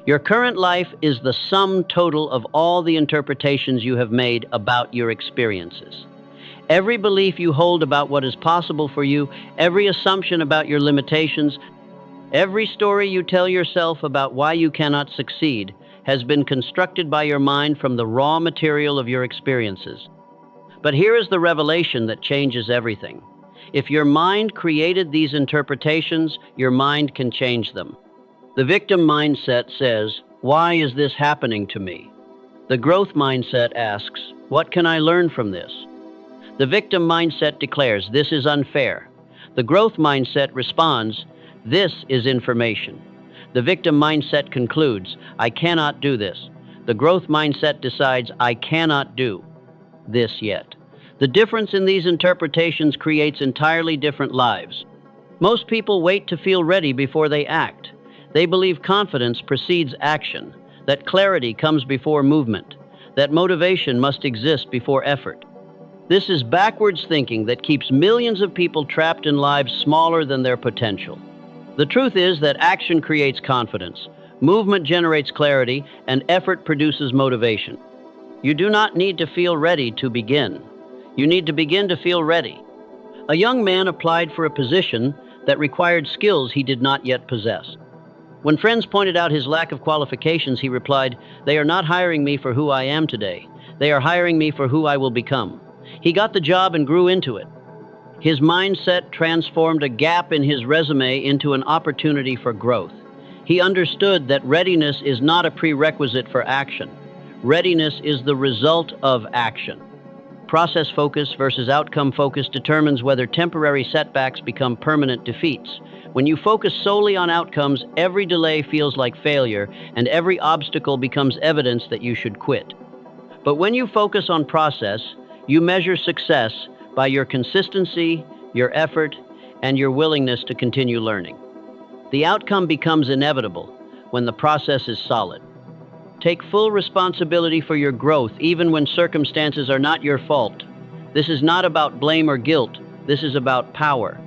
Your current life is the sum total of all the interpretations you have made about your experiences. Every belief you hold about what is possible for you, every assumption about your limitations, every story you tell yourself about why you cannot succeed has been constructed by your mind from the raw material of your experiences. But here is the revelation that changes everything. If your mind created these interpretations, your mind can change them. The victim mindset says, "Why is this happening to me?" The growth mindset asks, "What can I learn from this?" The victim mindset declares, "This is unfair." The growth mindset responds, "This is information." The victim mindset concludes, "I cannot do this." The growth mindset decides, "I cannot do this yet." The difference in these interpretations creates entirely different lives. Most people wait to feel ready before they act. They believe confidence precedes action, that clarity comes before movement, that motivation must exist before effort. This is backwards thinking that keeps millions of people trapped in lives smaller than their potential. The truth is that action creates confidence, movement generates clarity, and effort produces motivation. You do not need to feel ready to begin. You need to begin to feel ready. A young man applied for a position that required skills he did not yet possess. When friends pointed out his lack of qualifications, he replied, "They are not hiring me for who I am today. They are hiring me for who I will become." He got the job and grew into it. His mindset transformed a gap in his resume into an opportunity for growth. He understood that readiness is not a prerequisite for action. Readiness is the result of action. Process focus versus outcome focus determines whether temporary setbacks become permanent defeats. When you focus solely on outcomes, every delay feels like failure, and every obstacle becomes evidence that you should quit. But when you focus on process, you measure success by your consistency, your effort, and your willingness to continue learning. The outcome becomes inevitable when the process is solid. Take full responsibility for your growth, even when circumstances are not your fault. This is not about blame or guilt. This is about power.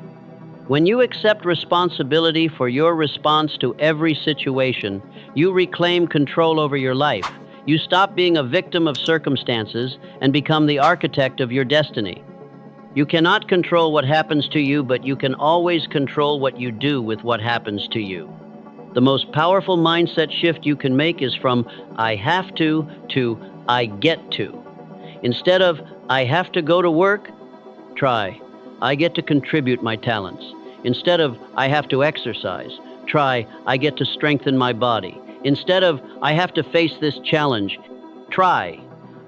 When you accept responsibility for your response to every situation, you reclaim control over your life. You stop being a victim of circumstances and become the architect of your destiny. You cannot control what happens to you, but you can always control what you do with what happens to you. The most powerful mindset shift you can make is from "I have to" "I get to." Instead of "I have to go to work," try "I get to contribute my talents." Instead of "I have to exercise," try "I get to strengthen my body." Instead of "I have to face this challenge," try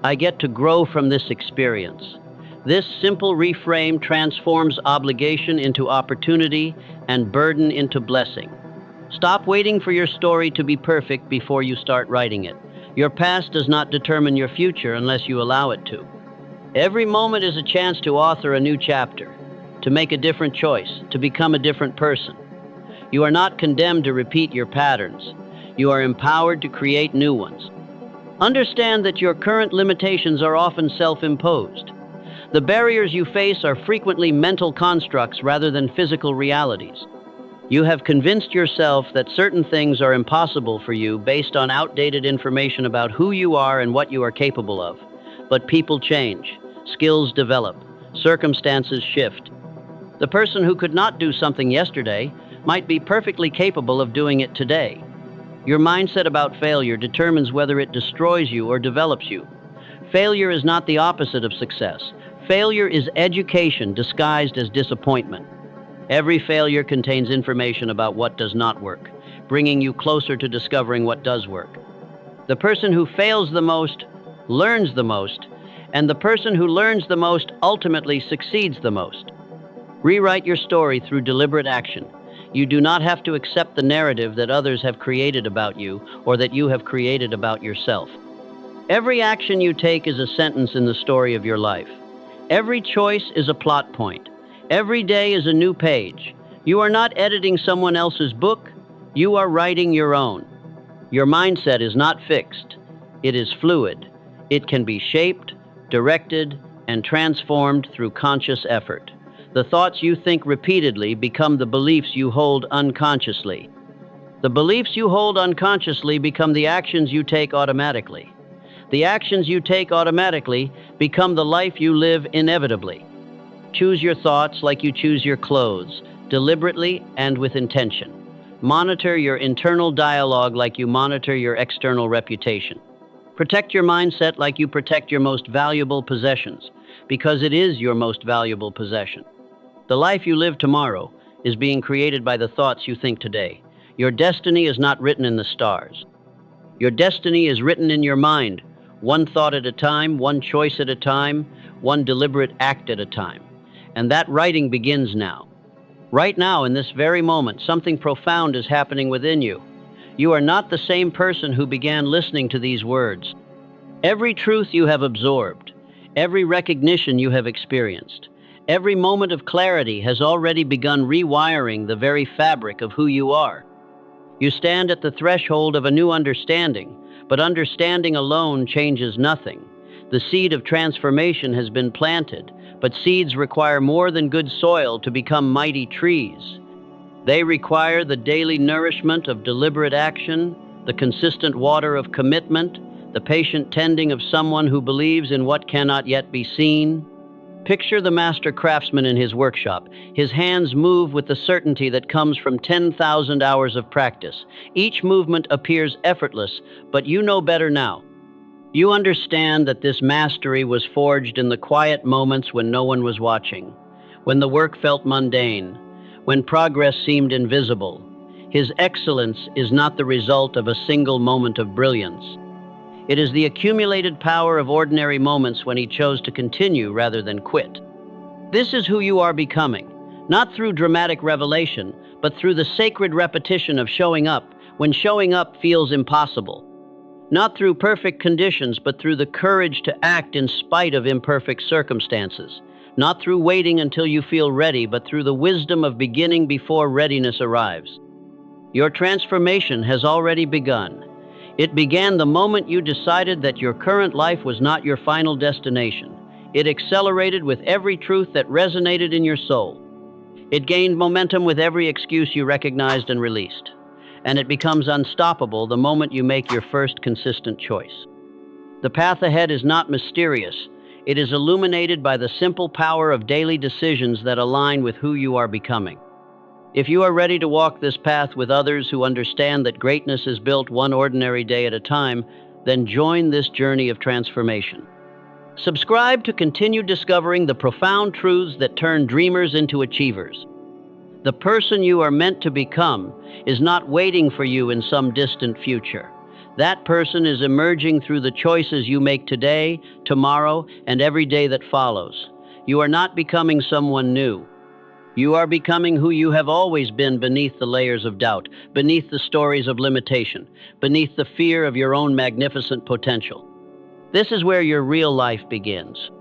"I get to grow from this experience." This simple reframe transforms obligation into opportunity and burden into blessing. Stop waiting for your story to be perfect before you start writing it. Your past does not determine your future unless you allow it to. Every moment is a chance to author a new chapter, to make a different choice, to become a different person. You are not condemned to repeat your patterns. You are empowered to create new ones. Understand that your current limitations are often self-imposed. The barriers you face are frequently mental constructs rather than physical realities. You have convinced yourself that certain things are impossible for you based on outdated information about who you are and what you are capable of. But people change, skills develop, circumstances shift. The person who could not do something yesterday might be perfectly capable of doing it today. Your mindset about failure determines whether it destroys you or develops you. Failure is not the opposite of success. Failure is education disguised as disappointment. Every failure contains information about what does not work, bringing you closer to discovering what does work. The person who fails the most learns the most, and the person who learns the most ultimately succeeds the most. Rewrite your story through deliberate action. You do not have to accept the narrative that others have created about you or that you have created about yourself. Every action you take is a sentence in the story of your life. Every choice is a plot point. Every day is a new page. You are not editing someone else's book. You are writing your own. Your mindset is not fixed. It is fluid. It can be shaped, directed, and transformed through conscious effort. The thoughts you think repeatedly become the beliefs you hold unconsciously. The beliefs you hold unconsciously become the actions you take automatically. The actions you take automatically become the life you live inevitably. Choose your thoughts like you choose your clothes, deliberately and with intention. Monitor your internal dialogue like you monitor your external reputation. Protect your mindset like you protect your most valuable possessions, because it is your most valuable possession. The life you live tomorrow is being created by the thoughts you think today. Your destiny is not written in the stars. Your destiny is written in your mind, one thought at a time, one choice at a time, one deliberate act at a time. And that writing begins now. Right now, in this very moment, something profound is happening within you. You are not the same person who began listening to these words. Every truth you have absorbed, every recognition you have experienced, every moment of clarity has already begun rewiring the very fabric of who you are. You stand at the threshold of a new understanding, but understanding alone changes nothing. The seed of transformation has been planted, but seeds require more than good soil to become mighty trees. They require the daily nourishment of deliberate action, the consistent water of commitment, the patient tending of someone who believes in what cannot yet be seen. Picture the master craftsman in his workshop. His hands move with the certainty that comes from 10,000 hours of practice. Each movement appears effortless, but you know better now. You understand that this mastery was forged in the quiet moments when no one was watching, when the work felt mundane, when progress seemed invisible. His excellence is not the result of a single moment of brilliance. It is the accumulated power of ordinary moments when he chose to continue rather than quit. This is who you are becoming, not through dramatic revelation, but through the sacred repetition of showing up when showing up feels impossible. Not through perfect conditions, but through the courage to act in spite of imperfect circumstances. Not through waiting until you feel ready, but through the wisdom of beginning before readiness arrives. Your transformation has already begun. It began the moment you decided that your current life was not your final destination. It accelerated with every truth that resonated in your soul. It gained momentum with every excuse you recognized and released. And it becomes unstoppable the moment you make your first consistent choice. The path ahead is not mysterious. It is illuminated by the simple power of daily decisions that align with who you are becoming. If you are ready to walk this path with others who understand that greatness is built one ordinary day at a time, then join this journey of transformation. Subscribe to continue discovering the profound truths that turn dreamers into achievers. The person you are meant to become is not waiting for you in some distant future. That person is emerging through the choices you make today, tomorrow, and every day that follows. You are not becoming someone new. You are becoming who you have always been beneath the layers of doubt, beneath the stories of limitation, beneath the fear of your own magnificent potential. This is where your real life begins.